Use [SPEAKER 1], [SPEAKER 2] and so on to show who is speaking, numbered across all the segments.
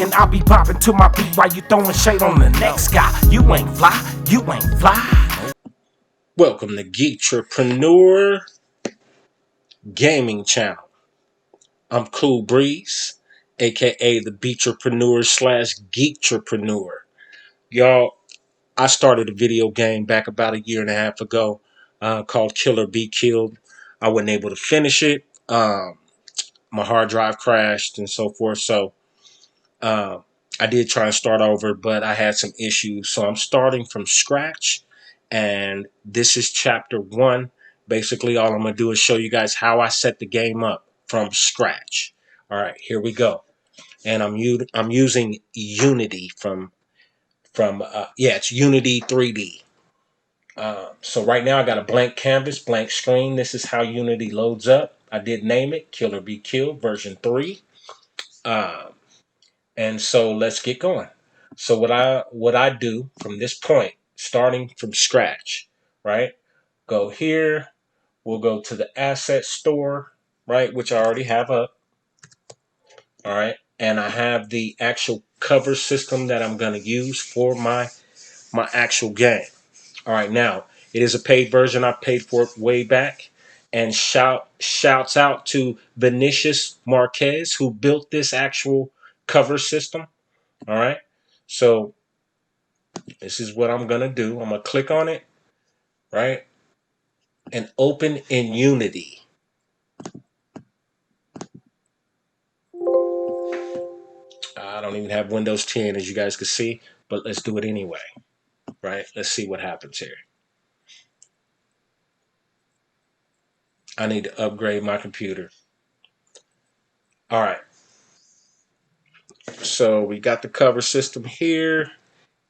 [SPEAKER 1] And I'll be popping to my beat while you throwing shade on the next guy. You ain't fly, you ain't fly.
[SPEAKER 2] Welcome to Geektrepreneur Gaming Channel. I'm Cool Breeze, aka the Beatrepreneur / Geektrepreneur. Y'all, I started a video game back about a year and a half ago called Kill or Be Killed. I wasn't able to finish it. My hard drive crashed and so forth. So I did try and start over, but I had some issues. So I'm starting from scratch. And this is chapter 1. Basically, all I'm going to do is show you guys how I set the game up from scratch. All right, here we go. And I'm using Unity it's Unity 3D. So right now I got a blank canvas, blank screen. This is how Unity loads up. I did name it Kill or Be Killed version 3. And so let's get going. So what I do from this point, starting from scratch, right? Go here. We'll go to the asset store, right? Which I already have up. All right. And I have the actual cover system that I'm going to use for my actual game. All right. Now, it is a paid version. I paid for it way back. And shouts out to Vinicius Marquez, who built this actual cover system. All right. So this is what I'm going to do. I'm going to click on it, right? And open in Unity. I don't even have Windows 10, as you guys can see, but let's do it anyway, right? Let's see what happens here. I need to upgrade my computer. All right. So we got the cover system here.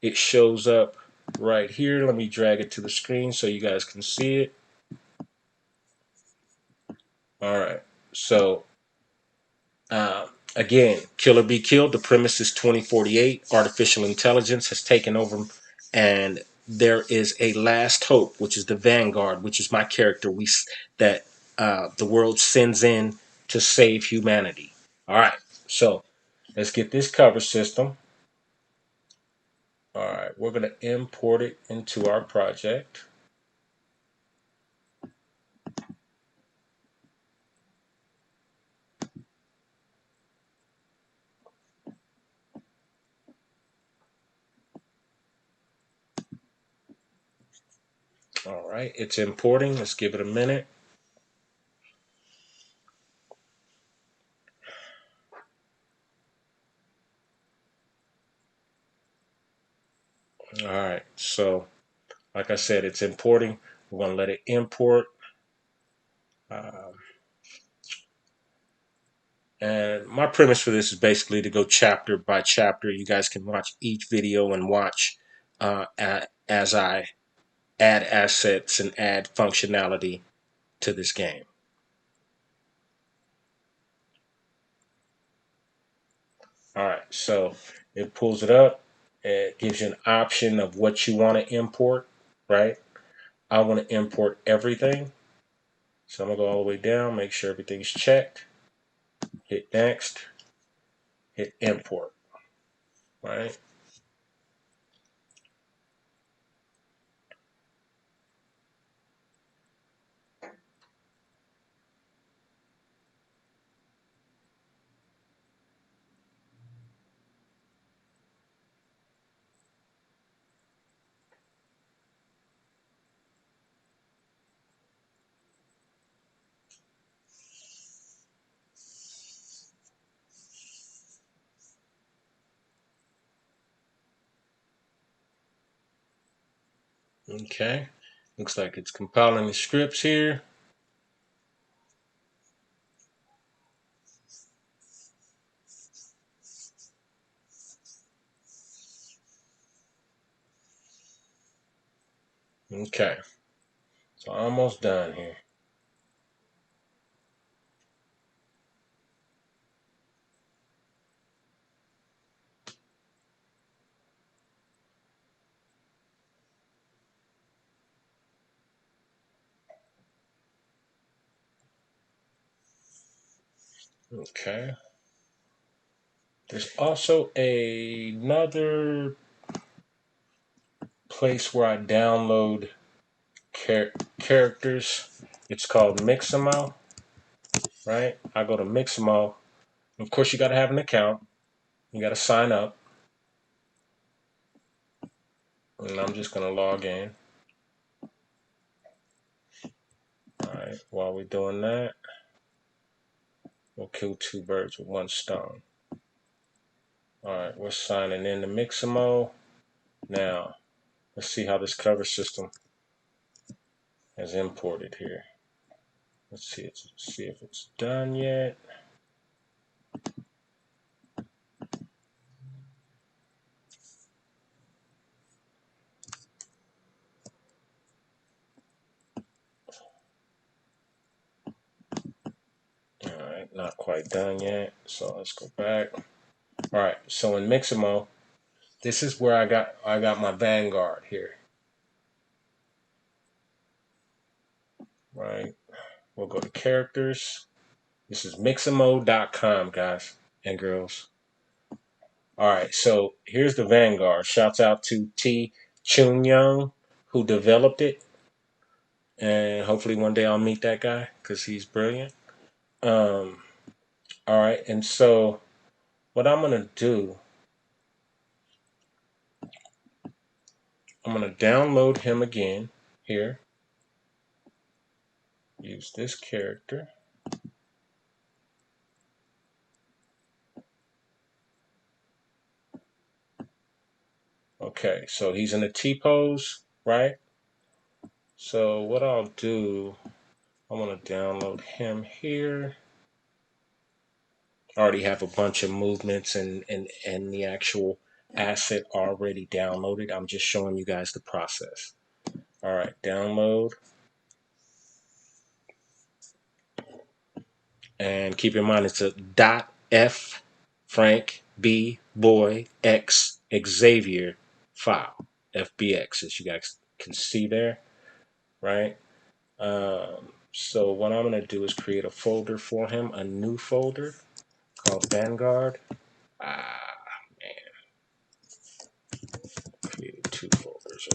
[SPEAKER 2] It shows up right here. Let me drag it to the screen so you guys can see it. All right. So again, Kill or Be Killed. The premise is 2048. Artificial intelligence has taken over, and there is a last hope, which is the Vanguard, which is my character. That the world sends in to save humanity. All right, so let's get this cover system. All right, we're going to import it into our project. All right, it's importing. Let's give it a minute. All right, so like I said, it's importing. We're going to let it import. And my premise for this is basically to go chapter by chapter. You guys can watch each video and watch as I add assets and add functionality to this game. All right, so it pulls it up. It gives you an option of what you want to import, right? I want to import everything. So I'm going to go all the way down, make sure everything's checked. Hit next. Hit import, right? Okay. Looks like it's compiling the scripts here. Okay. So almost done here. Okay. There's also another place where I download characters. It's called Mixamo, right? I go to Mixamo. Of course, you got to have an account. You got to sign up. And I'm just going to log in. All right, while we're doing that, we'll kill two birds with one stone. All right, we're signing in to Mixamo. Now, let's see how this cover system has imported here. Let's see if it's done yet. All right, not quite done yet. So let's go back. All right, so in Mixamo, this is where I got my Vanguard here. Right, we'll go to characters. This is Mixamo.com, guys and girls. All right, so here's the Vanguard. Shouts out to T. Chun Young, who developed it, and hopefully one day I'll meet that guy because he's brilliant. All right, and so what I'm gonna do, I'm gonna download him again here. Use this character. Okay, so he's in a T-pose, right? So what I'll do, I want to download him here. I already have a bunch of movements and the actual asset already downloaded. I'm just showing you guys the process. All right, download. And keep in mind it's a .f Frank B boy X Xavier file. FBX, as you guys can see there, right? So what I'm going to do is create a folder for him, a new folder called Vanguard. Man, created two folders.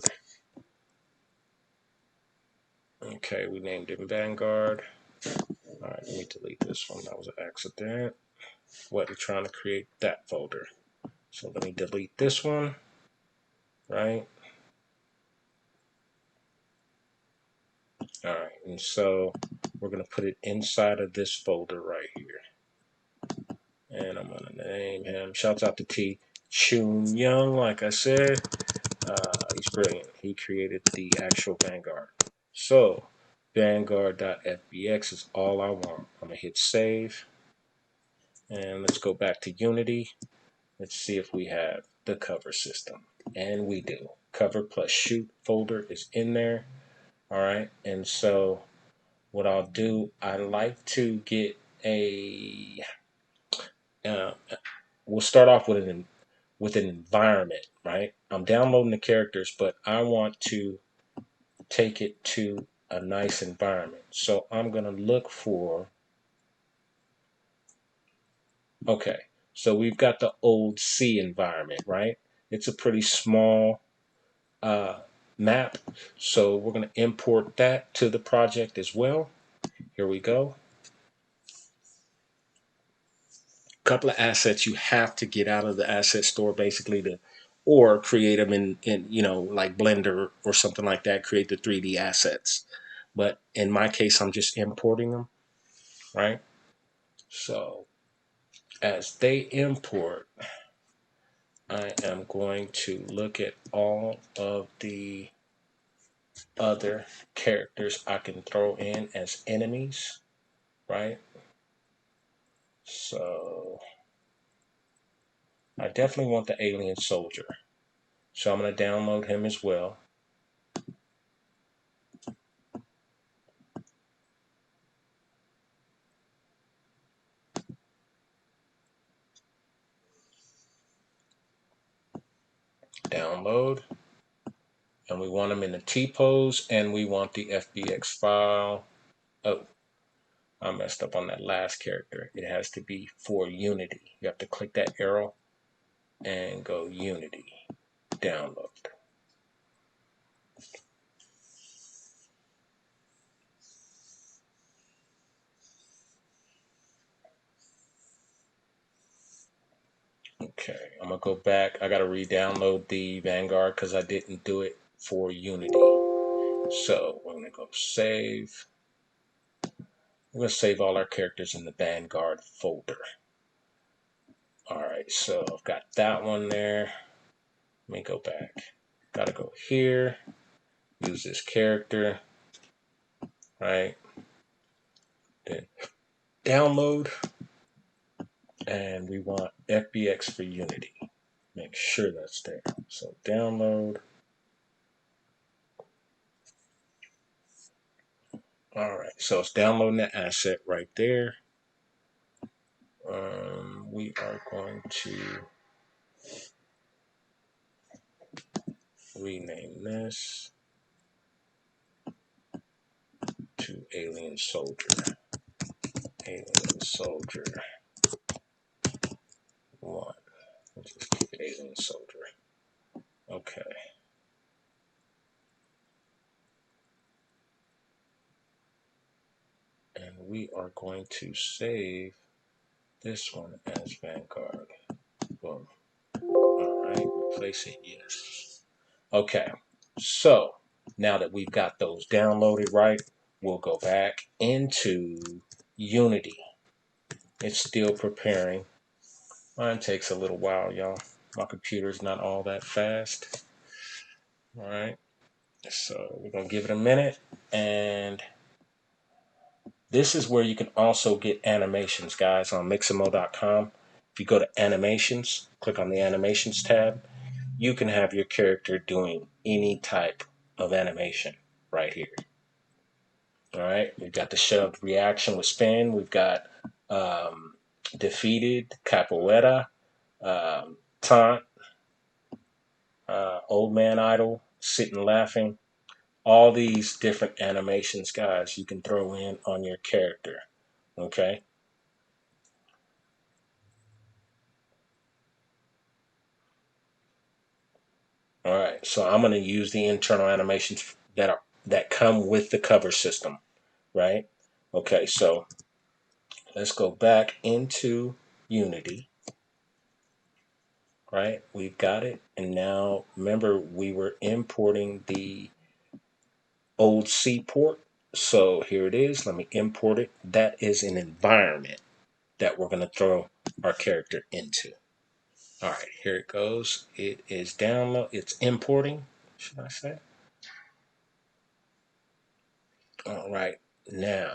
[SPEAKER 2] Okay, we named him Vanguard. All right, let me delete this one. That was an accident. What we're trying to create that folder. So let me delete this one, right? All right, and so we're going to put it inside of this folder right here. And I'm going to name him. Shouts out to T. Chun Young, like I said. He's brilliant. He created the actual Vanguard. So, Vanguard.fbx is all I want. I'm going to hit save. And let's go back to Unity. Let's see if we have the cover system. And we do. Cover plus shoot folder is in there. All right. And so what I'll do, I like to get a, we'll start off with an environment, right? I'm downloading the characters, but I want to take it to a nice environment. So I'm going to look for, okay, so we've got the old sea environment, right? It's a pretty small map. So we're going to import that to the project as well. Here we go. Couple of assets you have to get out of the asset store basically to, or create them in like Blender or something like that, create the 3D assets. But in my case, I'm just importing them, right? So as they import, I am going to look at all of the other characters I can throw in as enemies, right? So I definitely want the alien soldier. So I'm going to download him as well. Download. And we want them in the T-pose, and we want the FBX file. Oh, I messed up on that last character. It has to be for Unity. You have to click that arrow and go Unity, download. Okay, I'm gonna go back. I gotta re-download the Vanguard because I didn't do it for Unity. So we're gonna go save. We're gonna save all our characters in the Vanguard folder. Alright, so I've got that one there. Let me go back. Gotta go here, use this character, right? Then download, and we want FBX for Unity. Make sure that's there. So download. Alright, so it's downloading the asset right there. We are going to rename this to Alien Soldier. Alien Soldier 1. We'll just keep it Alien Soldier. Okay. And we are going to save this one as Vanguard. Boom. Alright, replace it, yes. Okay, so now that we've got those downloaded right, we'll go back into Unity. It's still preparing. Mine takes a little while, y'all. My computer's not all that fast. Alright, so we're going to give it a minute. And this is where you can also get animations, guys, on Mixamo.com. If you go to animations, click on the animations tab, you can have your character doing any type of animation right here. All right, we've got the shoved reaction with spin. We've got defeated, capoeira, taunt, old man idol, sitting laughing. All these different animations, guys, you can throw in on your character. Okay. All right, so I'm going to use the internal animations that come with the cover system, right? Okay, so let's go back into Unity, right? We've got it, and now remember we were importing the old C port, so here it is. Let me import it. That is an environment that we're going to throw our character into. All right, here it goes. It is download. It's importing, should I say? All right, now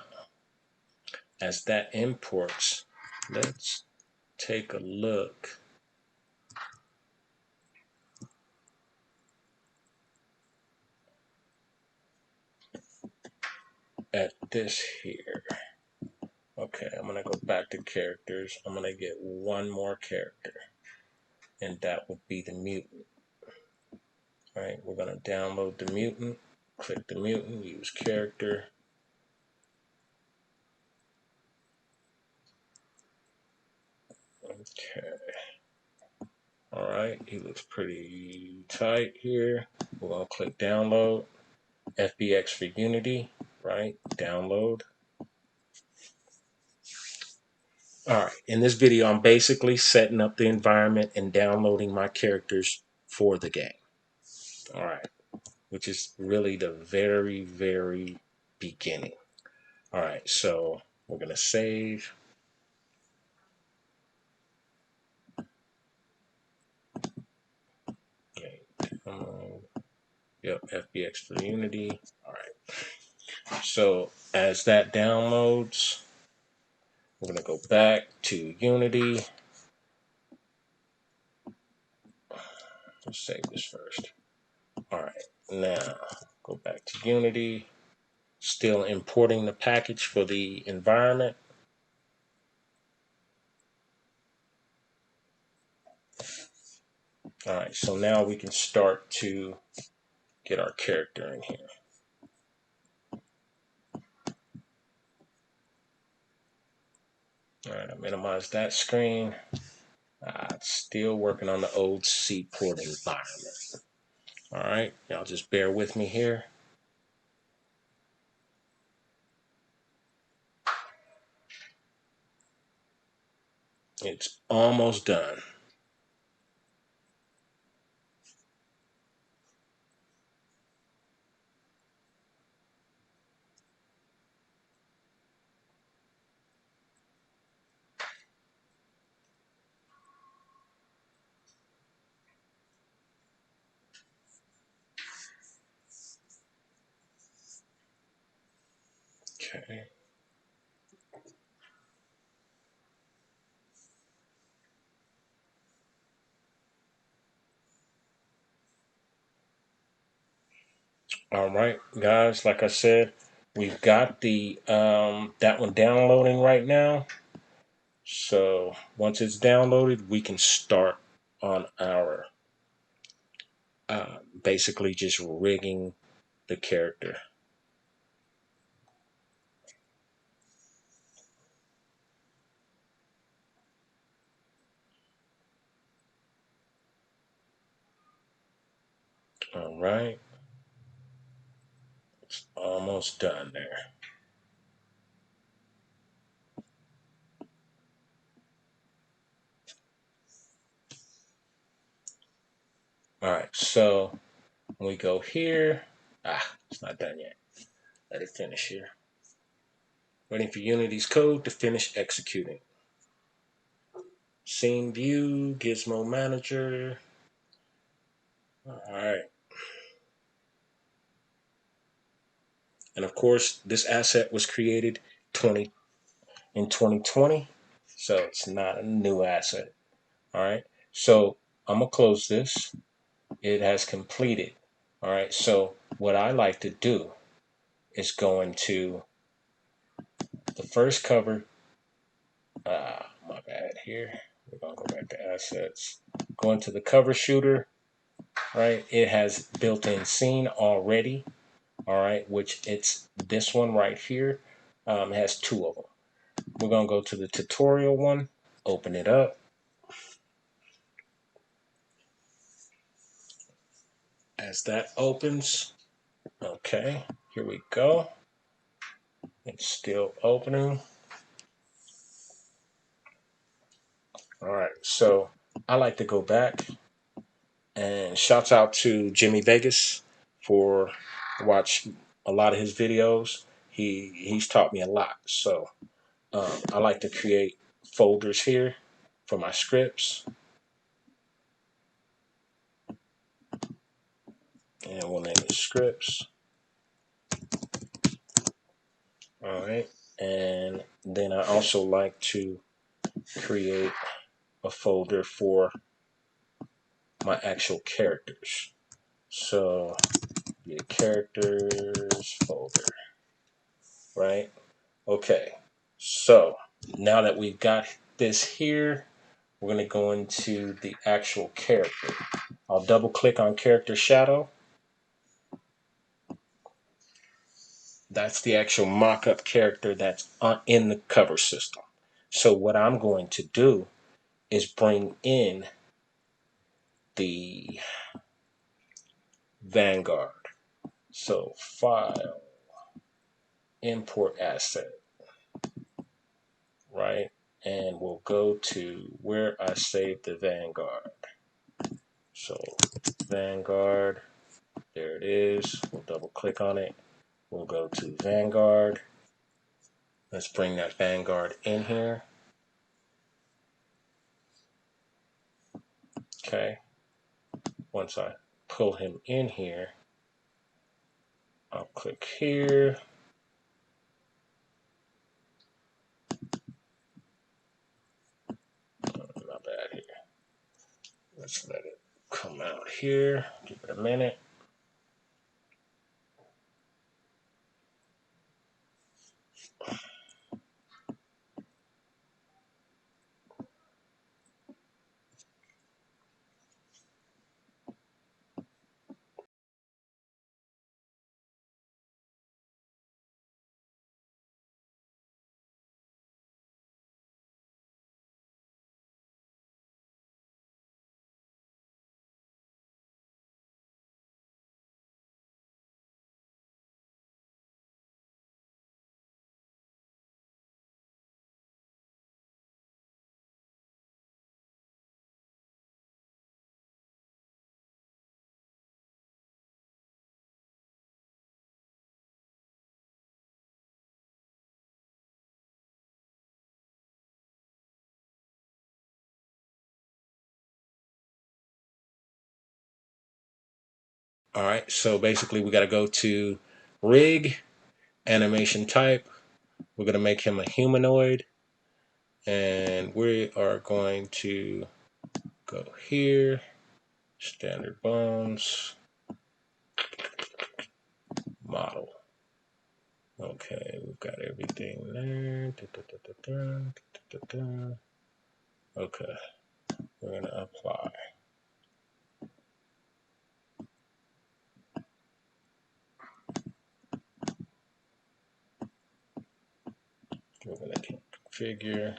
[SPEAKER 2] as that imports, let's take a look at this here. Okay, I'm going to go back to characters. I'm going to get one more character, and that would be the mutant. All right, we're going to download the mutant, click the mutant, use character. Okay. All right, he looks pretty tight here. We're going to click download, FBX for Unity, right? Download. All right, in this video, I'm basically setting up the environment and downloading my characters for the game. All right, which is really the very, very beginning. All right, so we're going to save. Okay, yep, FBX for Unity. All right, so as that downloads, we're going to go back to Unity. Let's save this first. All right, now go back to Unity. Still importing the package for the environment. All right, so now we can start to get our character in here. All right, I minimize that screen. Still working on the old Seaport environment. All right, y'all just bear with me here. It's almost done. Okay. All right, guys, like I said, we've got the that one downloading right now. So once it's downloaded, we can start on our basically just rigging the character. All right, it's almost done there. All right, so we go here. It's not done yet. Let it finish here. Waiting for Unity's code to finish executing. Scene view, Gizmo Manager. All right. And of course, this asset was created in 2020, so it's not a new asset. All right. So I'm gonna close this. It has completed. All right. So what I like to do is go into the first cover. My bad here. We're gonna go back to assets. Go into the cover shooter. Right. It has built-in scene already. All right, which it's this one right here. It has two of them. We're gonna go to the tutorial one. Open it up. As that opens, okay, here we go. It's still opening. All right, so I like to go back and shouts out to Jimmy Vegas for watch a lot of his videos. He's taught me a lot. So I like to create folders here for my scripts, and we'll name it scripts. All right, and then I also like to create a folder for my actual characters. So the characters folder, right? Okay, so now that we've got this here, we're going to go into the actual character. I'll double click on character shadow. That's the actual mock-up character that's in the cover system. So what I'm going to do is bring in the Vanguard. So file, import asset, right? And we'll go to where I saved the Vanguard. So Vanguard, there it is. We'll double click on it. We'll go to Vanguard. Let's bring that Vanguard in here. Okay. Once I pull him in here, I'll click here. Not bad here. Let's let it come out here. Give it a minute. All right, so basically we got to go to rig, animation type. We're going to make him a humanoid, and we are going to go here, standard bones, model. Okay, we've got everything there. Okay, we're going to apply. We're going to configure.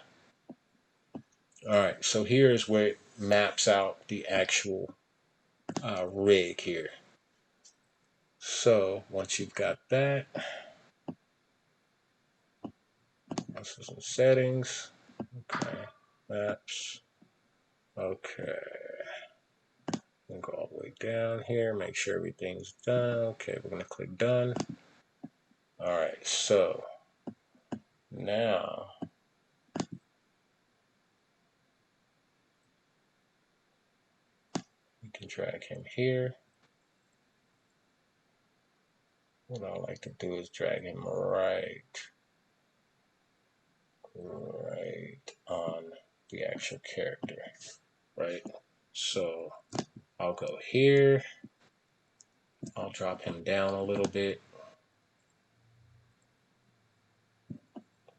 [SPEAKER 2] All right, so here's where it maps out the actual rig here. So once you've got that, this is some settings. Okay, maps. Okay, we'll go all the way down here, make sure everything's done. Okay, we're gonna click done. All right, so now we can drag him here. What I like to do is drag him right on the actual character, right? So I'll go here. I'll drop him down a little bit,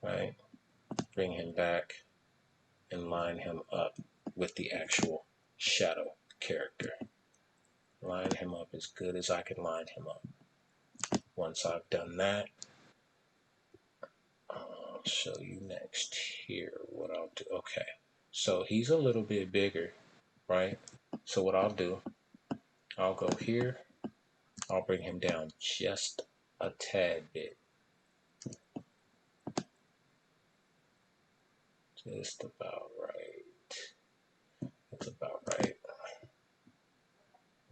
[SPEAKER 2] right? Bring him back and line him up with the actual shadow character. Line him up as good as I can line him up. Once I've done that, I'll show you next here what I'll do. Okay, so he's a little bit bigger, right? So what I'll do, I'll go here, I'll bring him down just a tad bit. Just about right. That's about right.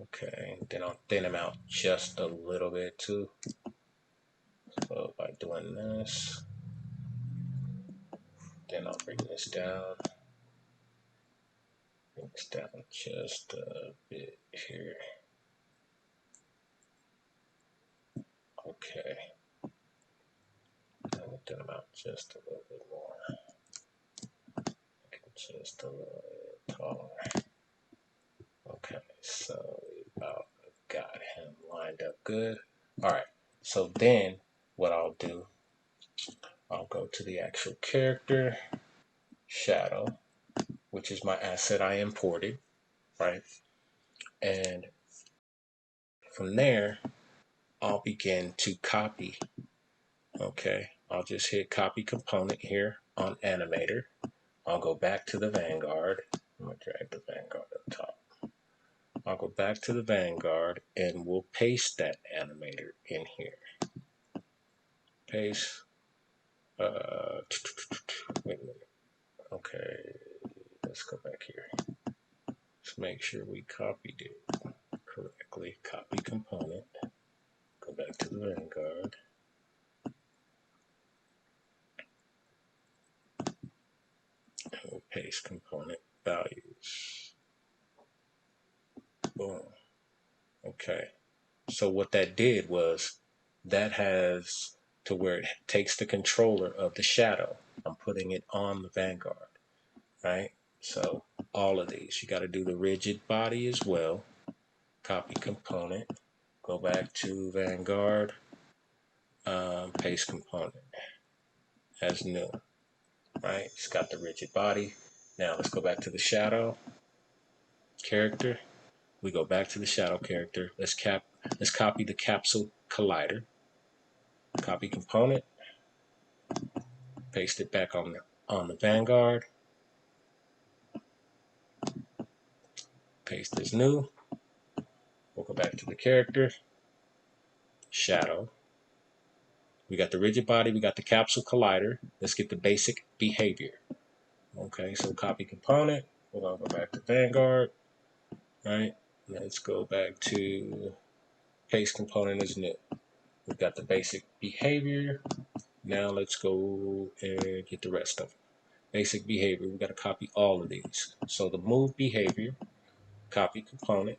[SPEAKER 2] Okay, then I'll thin him out just a little bit too. So by doing this, then I'll bring this down. Bring this down just a bit here. Okay. I'll thin him out just a little bit more. Just a little bit taller. Okay, so we about got him lined up good. All right, so then what I'll do, I'll go to the actual character, shadow, which is my asset I imported, right? And from there, I'll begin to copy. Okay, I'll just hit copy component here on animator. I'll go back to the Vanguard. I'm gonna drag the Vanguard up top. I'll go back to the Vanguard and we'll paste that animator in here. Paste. Wait a minute. Okay, let's go back here. Let's make sure we copied it correctly. Copy component. Go back to the Vanguard. And we'll paste component values. Boom. Okay. So what that did was that has to where it takes the controller of the shadow. I'm putting it on the Vanguard, right? So all of these, you got to do the rigid body as well. Copy component, go back to Vanguard, paste component as new, right? It's got the rigid body. Now let's go back to the shadow character. We go back to the shadow character. Let's copy the capsule collider. Copy component, paste it back on the Vanguard. Paste as new. We'll go back to the character, shadow. We got the rigid body, we got the capsule collider. Let's get the basic behavior. Okay, so copy component. We're gonna go back to Vanguard, right? Let's go back to paste component as new. We've got the basic behavior. Now let's go and get the rest of it. Basic behavior, we gotta copy all of these. So the move behavior, copy component,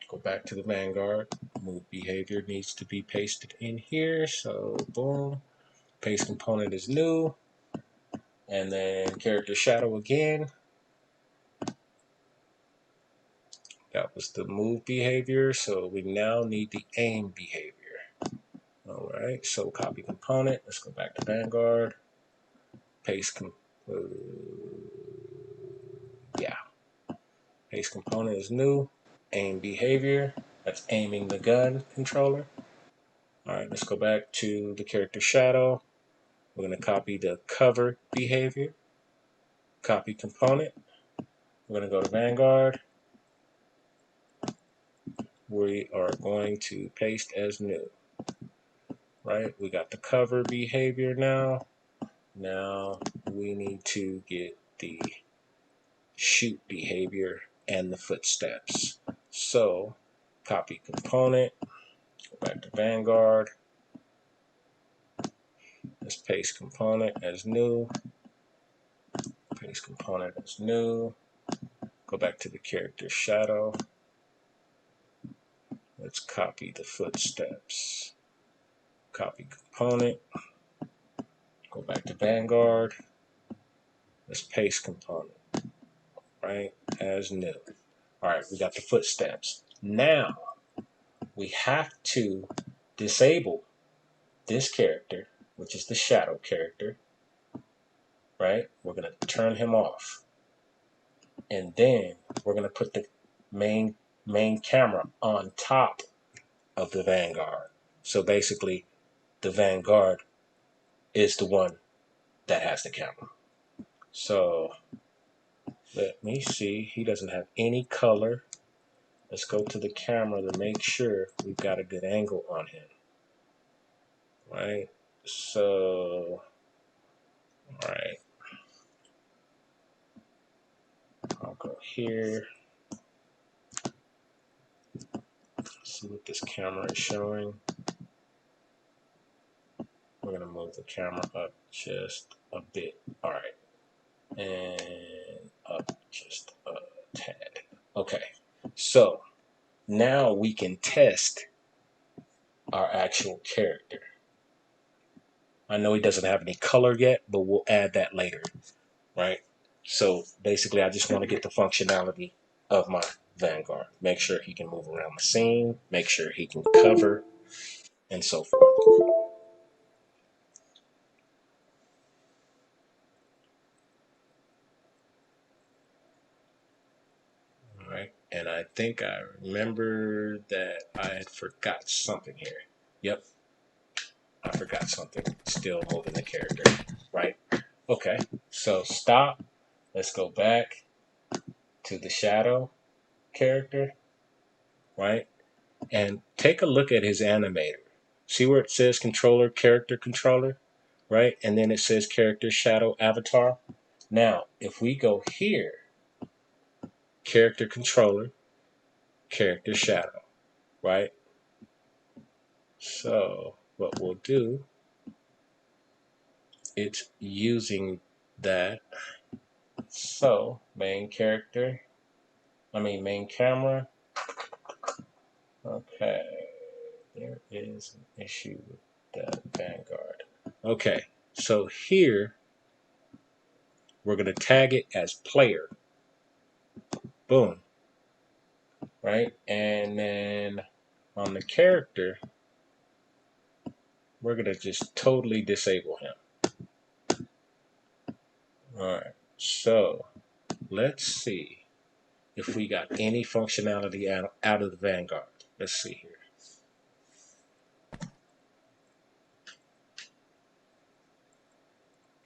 [SPEAKER 2] Go back to the Vanguard. Move behavior needs to be pasted in here. So boom. Paste component is new. And then character shadow again. That was the move behavior. So we now need the aim behavior. All right. So copy component. Let's go back to Vanguard. Paste yeah. Paste component is new. Aim behavior. That's aiming the gun controller. All right. Let's go back to the character shadow. We're going to copy the cover behavior. Copy component. We're going to go to Vanguard. We are going to paste as new. Right? We got the cover behavior now. Now we need to get the shoot behavior and the footsteps. So copy component. Go back to Vanguard. Let's paste component as new. Paste component as new. Go back to the character shadow. Let's copy the footsteps. Copy component. Go back to Vanguard. Let's paste component. Right? As new. Alright, we got the footsteps. Now, we have to disable this character, which is the shadow character. Right? We're going to turn him off. And then we're going to put the main camera on top of the Vanguard. So basically, the Vanguard is the one that has the camera. So let me see. He doesn't have any color. Let's go to the camera to make sure we've got a good angle on him. Right? So, all right. I'll go here. See what this camera is showing. We're going to move the camera up just a bit. All right. And up just a tad. Okay. So now we can test our actual character. I know he doesn't have any color yet, but we'll add that later. Right? So basically, I just want to get the functionality of my Vanguard. Make sure he can move around the scene. Make sure he can cover, and so forth. All right. And I think I remember that I had forgot something here. Yep. I forgot something. Still moving the character. Right? Okay. So stop. Let's go back to the shadow character. Right? And take a look at his animator. See where it says controller, character controller, right? And then it says character shadow avatar. Now, if we go here, character controller, character shadow, right? So what we'll do, it's using that. So main character, main camera. Okay, there is an issue with the Vanguard. Okay, so here we're going to tag it as player. Boom. Right? And then on the character, we're going to just totally disable him. Alright. So let's see if we got any functionality out of the Vanguard. Let's see here.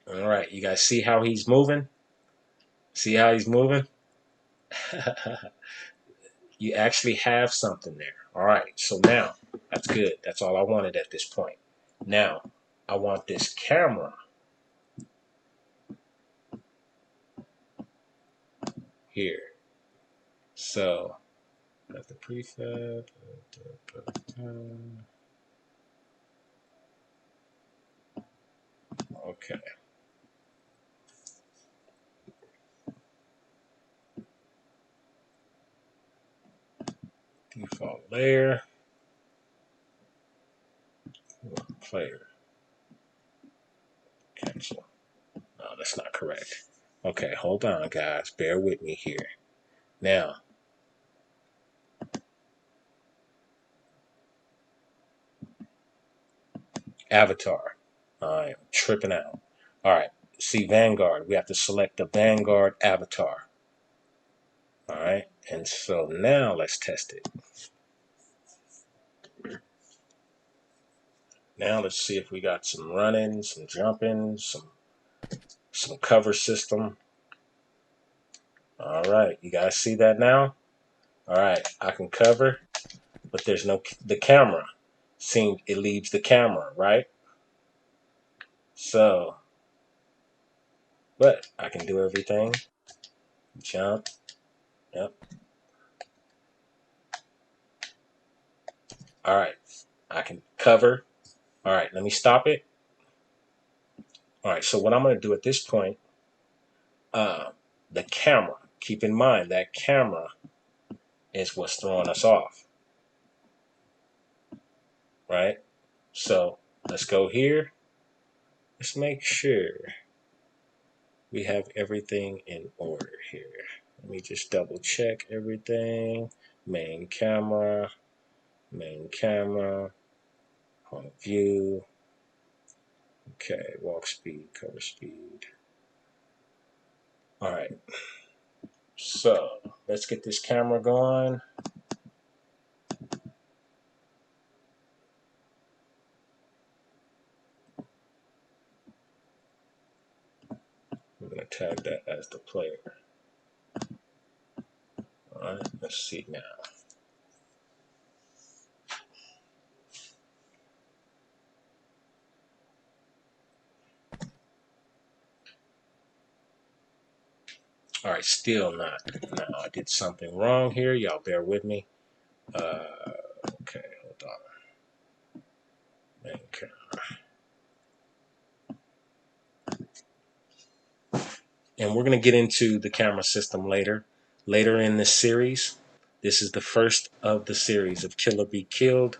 [SPEAKER 2] Alright, you guys see how he's moving? See how he's moving? You actually have something there. Alright, so now, that's good. That's all I wanted at this point. Now, I want this camera here. So, got the prefab. Okay. Default layer. Player. Cancel. No, that's not correct. Okay, hold on, guys. Bear with me here. Now, avatar. I am tripping out. All right. See Vanguard. We have to select the Vanguard avatar. All right. And so now let's test it. Now let's see if we got some running, some jumping, some cover system. All right. You guys see that now? All right. I can cover, but there's no the camera. It leaves the camera, right? So, but I can do everything. Jump. Yep. All right. I can cover. All right. Let me stop it. All right. So what I'm going to do at this point, the camera. Keep in mind that camera is what's throwing us off. Right? So let's go here. Let's make sure we have everything in order here. Let me just double check everything. Main camera, point of view. Okay, walk speed, cover speed. All right. So let's get this camera going. We're going to tag that as the player. All right, let's see now. All right, still not. No, I did something wrong here. Y'all bear with me. Okay, hold on. Main camera. And we're going to get into the camera system later in this series. This is the first of the series of Kill or Be Killed.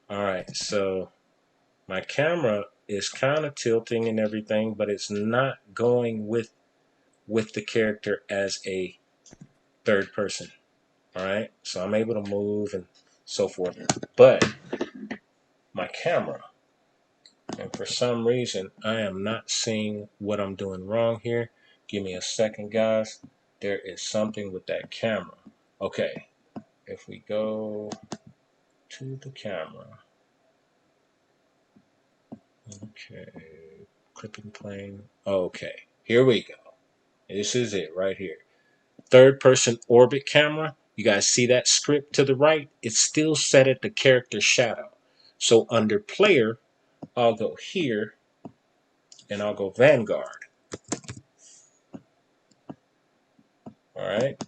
[SPEAKER 2] All right, so my camera is kind of tilting and everything, but it's not going with the character as a third person. All right, so I'm able to move and so forth, but my camera, and for some reason I am not seeing what I'm doing wrong here. Give me a second, guys. There is something with that camera. Okay, if we go to the camera, okay, clipping plane. Okay, here we go. This is it right here. Third person orbit camera. You guys see that script to the right? It's still set at the character shadow. So under player, I'll go here and I'll go Vanguard. All right.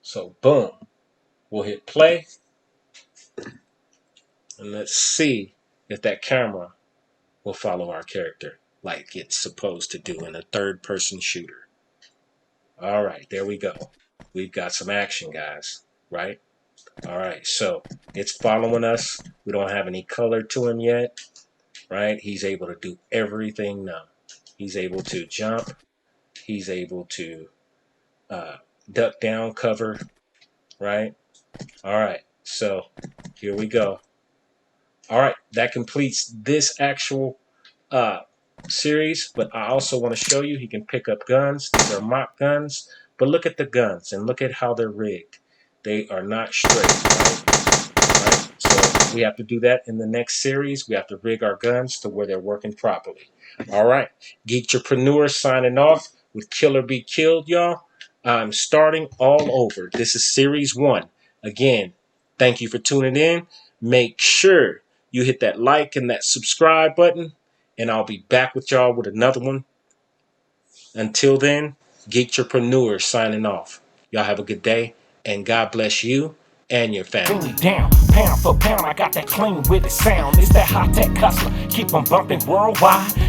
[SPEAKER 2] So boom, we'll hit play. And let's see if that camera will follow our character like it's supposed to do in a third person shooter. All right, there we go. We've got some action, guys, right? All right, so it's following us. We don't have any color to him yet, right? He's able to do everything now. He's able to jump. He's able to duck down, cover, right? All right, so here we go. All right, that completes this actual series, but I also want to show you he can pick up guns. These are mock guns, but look at the guns and look at how they're rigged. They are not straight, right? So we have to do that in the next series. We have to rig our guns to where they're working properly. All right, Geektrepreneur signing off with Kill or Be Killed, y'all. I'm starting all over. This is series 1. Again, thank you for tuning in. Make sure you hit that like and that subscribe button, and I'll be back with y'all with another one. Until then, Geektrepreneur signing off. Y'all have a good day, and God bless you and your family.
[SPEAKER 1] Bring me down, pound for pound, I got that clean with it sound. It's that high tech hustler, keep 'em bumping worldwide.